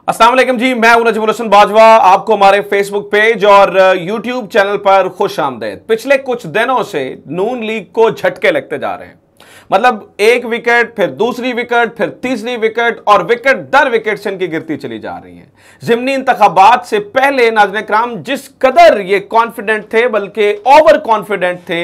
अस्सलाम वालेकुम जी, मैं हूं नजमुल हसन बाजवा। आपको हमारे फेसबुक पेज और यूट्यूब चैनल पर खुश आमदेद। पिछले कुछ दिनों से नून लीग को झटके लगते जा रहे हैं। मतलब एक विकेट, फिर दूसरी विकेट, फिर तीसरी विकेट और विकेट दर विकेट से इनकी गिरती चली जा रही है। ज़िमनी इंतखाबात से पहले नाज़रीन इकराम जिस कदर ये कॉन्फिडेंट थे, बल्कि ओवर कॉन्फिडेंट थे,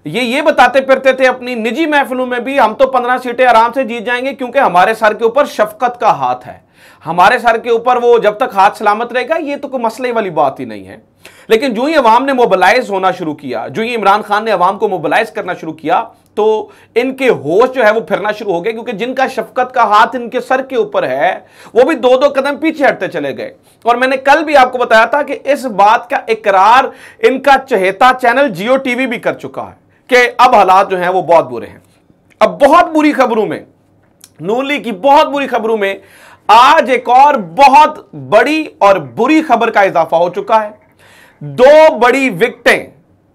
ये बताते फिरते थे अपनी निजी महफिलों में भी, हम तो 15 सीटें आराम से जीत जाएंगे क्योंकि हमारे सर के ऊपर शफकत का हाथ है, हमारे सर के ऊपर वो जब तक हाथ सलामत रहेगा ये तो कोई मसले वाली बात ही नहीं है। लेकिन जो ही अवाम ने मोबिलाइज होना शुरू किया, जो ही इमरान खान ने अवाम को मोबिलाइज करना शुरू किया, तो इनके होश जो है वो फिरना शुरू हो गए, क्योंकि जिनका शफकत का हाथ इनके सर के ऊपर है वो भी दो दो कदम पीछे हटते चले गए। और मैंने कल भी आपको बताया था कि इस बात का इकरार इनका चहेता चैनल जियो टीवी भी कर चुका है कि अब हालात जो हैं वो बहुत बुरे हैं। अब बहुत बुरी खबरों में, नून लीग की बहुत बुरी खबरों में आज एक और बहुत बड़ी और बुरी खबर का इजाफा हो चुका है। दो बड़ी विकेटें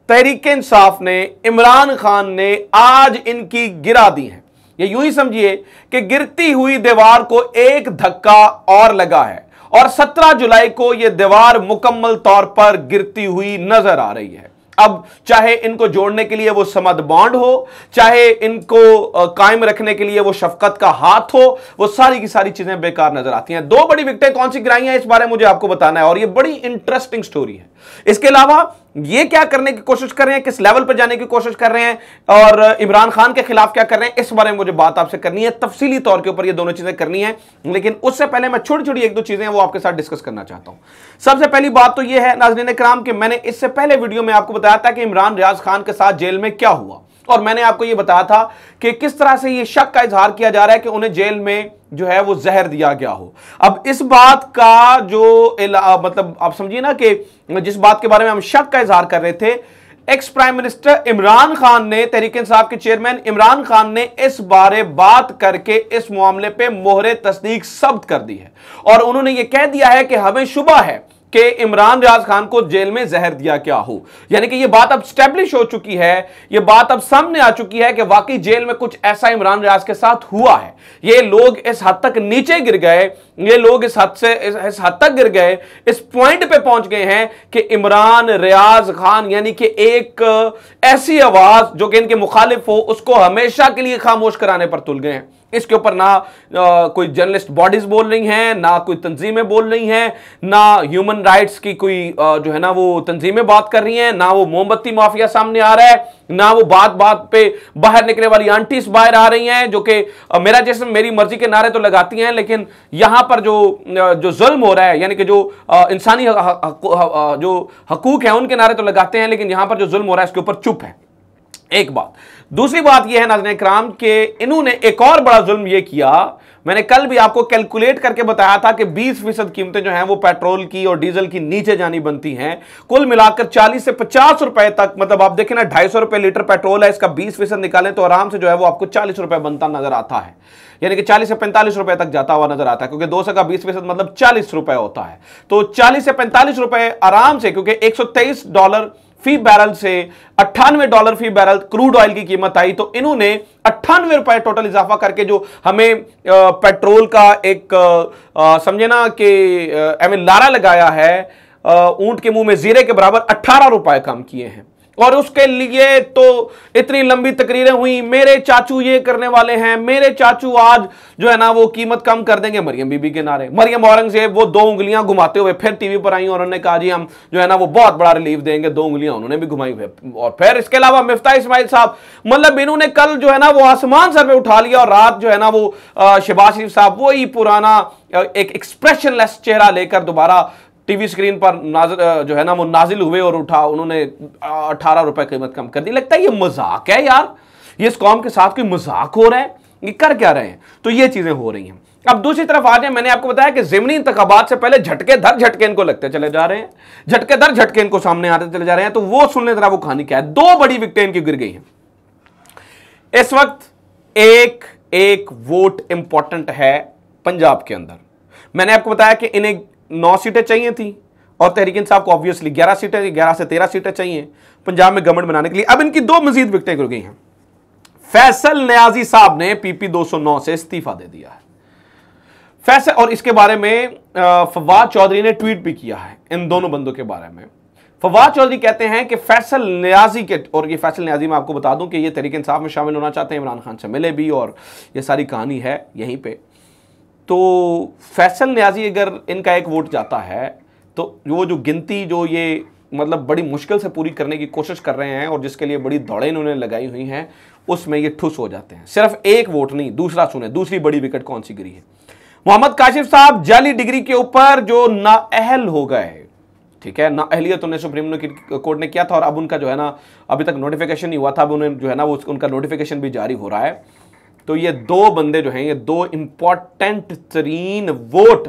तहरीक इंसाफ ने, इमरान खान ने आज इनकी गिरा दी हैं। ये यूं ही समझिए कि गिरती हुई दीवार को एक धक्का और लगा है और 17 जुलाई को यह दीवार मुकम्मल तौर पर गिरती हुई नजर आ रही है। अब चाहे इनको जोड़ने के लिए वो समद बॉन्ड हो, चाहे इनको कायम रखने के लिए वो शफकत का हाथ हो, वो सारी की सारी चीजें बेकार नजर आती हैं। दो बड़ी विकेटें कौन सी गिराई हैं इस बारे में मुझे आपको बताना है और ये बड़ी इंटरेस्टिंग स्टोरी है। इसके अलावा ये क्या करने की कोशिश कर रहे हैं, किस लेवल पर जाने की कोशिश कर रहे हैं और इमरान खान के खिलाफ क्या कर रहे हैं, इस बारे में मुझे बात आपसे करनी है। तफसीली तौर के ऊपर ये दोनों चीजें करनी है, लेकिन उससे पहले मैं छोटी छोटी एक दो चीजें वो आपके साथ डिस्कस करना चाहता हूं। सबसे पहली बात तो ये है नाज़रीन इकराम कि मैंने इससे पहले वीडियो में आपको बताया था कि इमरान रियाज खान के साथ जेल में क्या हुआ, और मैंने आपको यह बताया था कि किस तरह से यह शक का इजहार किया जा रहा है कि उन्हें जेल में जो है वो जहर दिया गया हो। अब इस बात का जो मतलब आप समझिए ना कि जिस बात के बारे में हम शक का इजहार कर रहे थे, ex prime minister Imran Khan ने, तहरीक इंसाफ के चेयरमैन इमरान खान ने इस बारे बात करके इस मामले पे मोहरे तस्दीक सब्त कर दी है और उन्होंने यह कह दिया है कि हमें शुबा है कि इमरान रियाज खान को जेल में जहर दिया क्या हो। यानी कि यह बात अब स्टैब्लिश हो चुकी है, यह बात अब सामने आ चुकी है कि वाकई जेल में कुछ ऐसा इमरान रियाज के साथ हुआ है। ये लोग इस हद तक नीचे गिर गए, ये लोग इस हद तक गिर गए, इस पॉइंट पे पहुंच गए हैं कि इमरान रियाज खान यानी कि एक ऐसी आवाज जो कि इनके मुखालिफ हो, उसको हमेशा के लिए खामोश कराने पर तुल गए हैं। इसके ऊपर ना कोई जर्नलिस्ट बॉडीज बोल रही हैं, ना कोई तंजीमें बोल रही हैं, ना ह्यूमन राइट्स की कोई जो है ना वो तंजीमें बात कर रही हैं, ना वो मोमबत्ती माफिया सामने आ रहा है, ना वो बात बात पे बाहर निकले वाली आंटीज बाहर आ रही हैं जो कि मेरा जिस्म मेरी मर्जी के नारे तो लगाती हैं, लेकिन यहां पर जो जुल्म हो रहा है, यानी कि जो इंसानी जो हकूक है उनके नारे तो लगाते हैं, लेकिन यहां पर जो जुल्म हो रहा है इसके ऊपर चुप है। एक बात। दूसरी बात यह है नाज़रीन इकराम के इन्होंने एक और बड़ा जुल्म यह किया, मैंने कल भी आपको कैलकुलेट करके बताया था कि 20% कीमतें जो हैं वो पेट्रोल की और डीजल की नीचे जानी बनती हैं। कुल मिलाकर 40 से 50 रुपए तक, मतलब आप देखें ना 250 रुपए लीटर पेट्रोल है, इसका 20% निकालें तो आराम से जो है वो आपको 40 रुपए बनता नजर आता है, यानी कि 40 से 45 रुपए तक जाता हुआ नजर आता है, क्योंकि 200 का 20% मतलब 40 रुपए होता है। तो 40 से 45 रुपए आराम से, क्योंकि $123 फी बैरल से $98 फी बैरल क्रूड ऑयल की कीमत आई, तो इन्होंने 98 रुपए टोटल इजाफा करके जो हमें पेट्रोल का एक समझे ना कि एवं लारा लगाया है, ऊंट के मुंह में जीरे के बराबर 18 रुपए कम किए हैं। और उसके लिए तो इतनी लंबी तकरीरें हुई, मेरे चाचू ये करने वाले हैं, मेरे चाचू आज जो है ना वो कीमत कम कर देंगे, मरियम बीबी के नारे। मरियम औरंगजेब वो 2 उंगलियां घुमाते हुए फिर टीवी पर आई और उन्होंने कहा जी हम जो है ना वो बहुत बड़ा रिलीफ देंगे, 2 उंगलियां उन्होंने भी घुमाई हुई। और फिर इसके अलावा मिफ्ता इस्माइल साहब, मतलब इन्होंने कल जो है ना वो आसमान सर पे उठा लिया और रात जो है ना वो शहबाज शरीफ साहब वही पुराना एक एक्सप्रेशनलेस चेहरा लेकर दोबारा टीवी स्क्रीन पर जो है ना वो नाजिल हुए और उन्होंने 18 रुपए कीमत कम कर दी। लगता है ये मजाक है यार, ये इस कौम के साथ कोई मजाक हो रहा है, ये कर क्या रहे हैं? तो ये चीजें हो रही हैं। अब दूसरी तरफ आ जाए, मैंने आपको बताया कि ज़िमनी इंतखाबात से पहले झटके दर झटके इनको लगते चले जा रहे हैं, झटके दर झटके इनको सामने आते चले जा रहे हैं। तो वो सुनने जरा वो कहानी क्या है। 2 बड़ी विकेटें इनकी गिर गई हैं इस वक्त। एक वोट इंपॉर्टेंट है पंजाब के अंदर। मैंने आपको बताया कि इन्हें 9 सीटें चाहिए थी और तहरीक इंसाफ को ऑब्वियसली 11 सीटें, 11 से 13 सीटें चाहिए पंजाब में गवर्नमेंट बनाने के लिए। अब इनकी 2 मजीद विकेटें गिर गई हैं। फैसल नियाजी साहब ने PP 209 से इस्तीफा दे दिया है। फैसल, और इसके बारे में फवाद चौधरी ने ट्वीट भी किया है इन दोनों बंदों के बारे में। फवाद चौधरी कहते हैं कि फैसल नियाजी के, और ये फैसल नियाजी मैं आपको बता दूं कि ये तहरीक इंसाफ में शामिल होना चाहते हैं, इमरान खान से मिले भी, और ये सारी कहानी है यहीं पे। तो फैसल नियाजी अगर इनका एक वोट जाता है तो वो जो गिनती जो ये मतलब बड़ी मुश्किल से पूरी करने की कोशिश कर रहे हैं और जिसके लिए बड़ी दौड़ें इन्होंने लगाई हुई हैं, उसमें ये ठुस हो जाते हैं। सिर्फ एक वोट नहीं, दूसरा सुने, दूसरी बड़ी विकेट कौन सी गिरी है। मोहम्मद काशिफ साहब जाली डिग्री के ऊपर जो नाअहल हो गए, ठीक है, नाअहलियत उन्हें सुप्रीम कोर्ट ने किया था और अब उनका जो है ना अभी तक नोटिफिकेशन नहीं हुआ था, अब उन्हें जो है ना वो उनका नोटिफिकेशन भी जारी हो रहा है। तो ये दो बंदे जो हैं, ये दो इंपॉर्टेंट तरीन वोट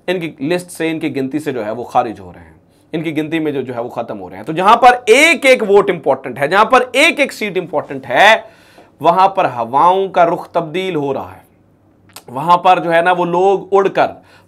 इनकी लिस्ट से, इनकी गिनती से जो है वो खारिज हो रहे हैं, इनकी गिनती में जो है वो खत्म हो रहे हैं। तो जहां पर एक एक वोट इंपॉर्टेंट है, जहां पर एक एक सीट इंपॉर्टेंट है, वहां पर हवाओं का रुख तब्दील हो रहा है। वहां पर जो है ना वो लोग उड़कर,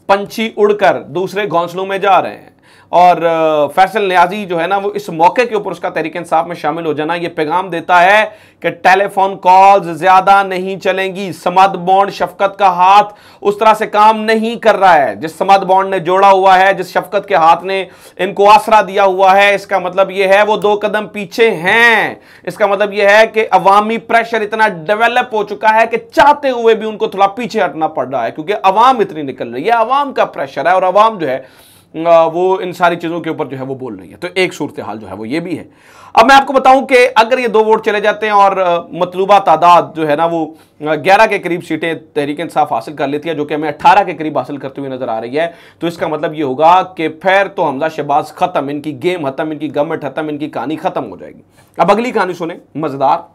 पंछी उड़कर दूसरे घोंसलों में जा रहे हैं। और फैसल नियाजी जो है ना वो इस मौके के ऊपर उसका तहरीक इंसाफ में शामिल हो जाना ये पैगाम देता है कि टेलीफोन कॉल्स ज्यादा नहीं चलेंगी। समद बॉन्ड, शफकत का हाथ उस तरह से काम नहीं कर रहा है जिस समद बॉन्ड ने जोड़ा हुआ है, जिस शफकत के हाथ ने इनको आसरा दिया हुआ है। इसका मतलब यह है वो 2 कदम पीछे हैं। इसका मतलब यह है कि अवामी प्रेशर इतना डेवलप हो चुका है कि चाहते हुए भी उनको थोड़ा पीछे हटना पड़ रहा है, क्योंकि अवाम इतनी निकल रही है, अवाम का प्रेशर है और अवाम जो है वो इन सारी चीजों के ऊपर जो है वो बोल रही है। तो एक सूरत हाल जो है वो ये भी है। अब मैं आपको बताऊं कि अगर ये 2 वोट चले जाते हैं और मतलूबा तादाद जो है ना वो 11 के करीब सीटें तहरीक इंसाफ हासिल कर लेती है, जो कि हमें 18 के करीब हासिल करते हुए नजर आ रही है, तो इसका मतलब ये होगा कि फिर तो हमजा शहबाज खत्म, इनकी गेम खत्म, इनकी गवर्नमेंट खत्म, इनकी कहानी खत्म हो जाएगी। अब अगली कहानी सुने, मजेदार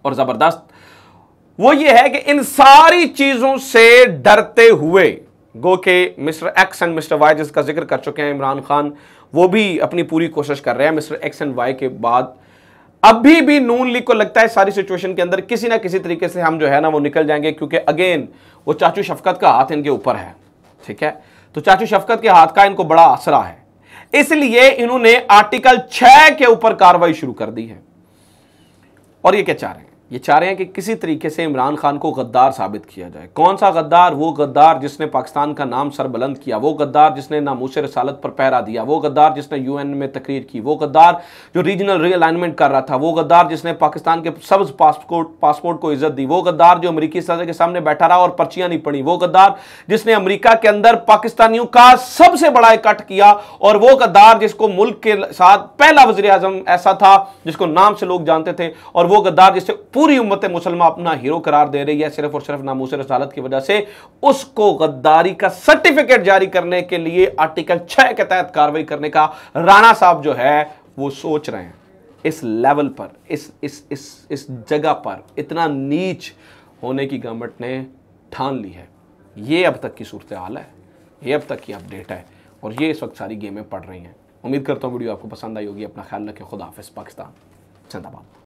और जबरदस्त। वो ये है कि इन सारी चीजों से डरते हुए गो के mister X and mister Y, जिसका जिक्र कर चुके हैं इमरान खान, वो भी अपनी पूरी कोशिश कर रहे हैं। मिस्टर एक्स एंड वाई के बाद अभी भी नून लीग को लगता है सारी सिचुएशन के अंदर किसी ना किसी तरीके से हम जो है ना वो निकल जाएंगे, क्योंकि अगेन वो चाचू शफकत का हाथ इनके ऊपर है, ठीक है। तो चाचू शफकत के हाथ का इनको बड़ा आसरा है, इसलिए इन्होंने आर्टिकल 6 के ऊपर कार्रवाई शुरू कर दी है। और ये क्या चाह रहे हैं? ये चाह रहे हैं कि किसी तरीके से इमरान खान को गद्दार साबित किया जाए। कौन सा गद्दार? वो गद्दार जिसने पाकिस्तान का नाम सरबुलंद किया, वो गद्दार जिसने नामूस रसालत पर पहरा दिया, वो गद्दार जिसने यूएन में तकरीर की, वो गद्दार जो रीजनल रीअलाइनमेंट कर रहा था, वो गद्दार जिसने पाकिस्तान के सब्ज पासपोर्ट को इज्जत दी, वो गद्दार जो अमरीकी सदर के सामने बैठा रहा और पर्चियां नहीं पड़ी, वो गद्दार जिसने अमरीका के अंदर पाकिस्तानियों का सबसे बड़ा इकट्ठ किया, और वो गद्दार जिसको मुल्क के साथ पहला वज़ीर आज़म ऐसा था जिसको नाम से लोग जानते थे, और वो गद्दार जिससे पूरी उम्मत मुसलमान अपना हीरो करार दे रही है सिर्फ और सिर्फ नामूस रसालत की वजह से, उसको गद्दारी का सर्टिफिकेट जारी करने के लिए आर्टिकल 6 के तहत कार्रवाई करने का राणा साहब जो है वो सोच रहे हैं। इस लेवल पर, इस जगह पर इतना नीच होने की गवर्नमेंट ने ठान ली है। ये अब तक की सूरत हाल है, ये अब तक की अपडेट है, और ये इस वक्त सारी गेमें पढ़ रही हैं। उम्मीद करता हूं वीडियो आपको पसंद आई होगी। अपना ख्याल रखें। खुदा हाफिज़। पाकिस्तान जिंदाबाद।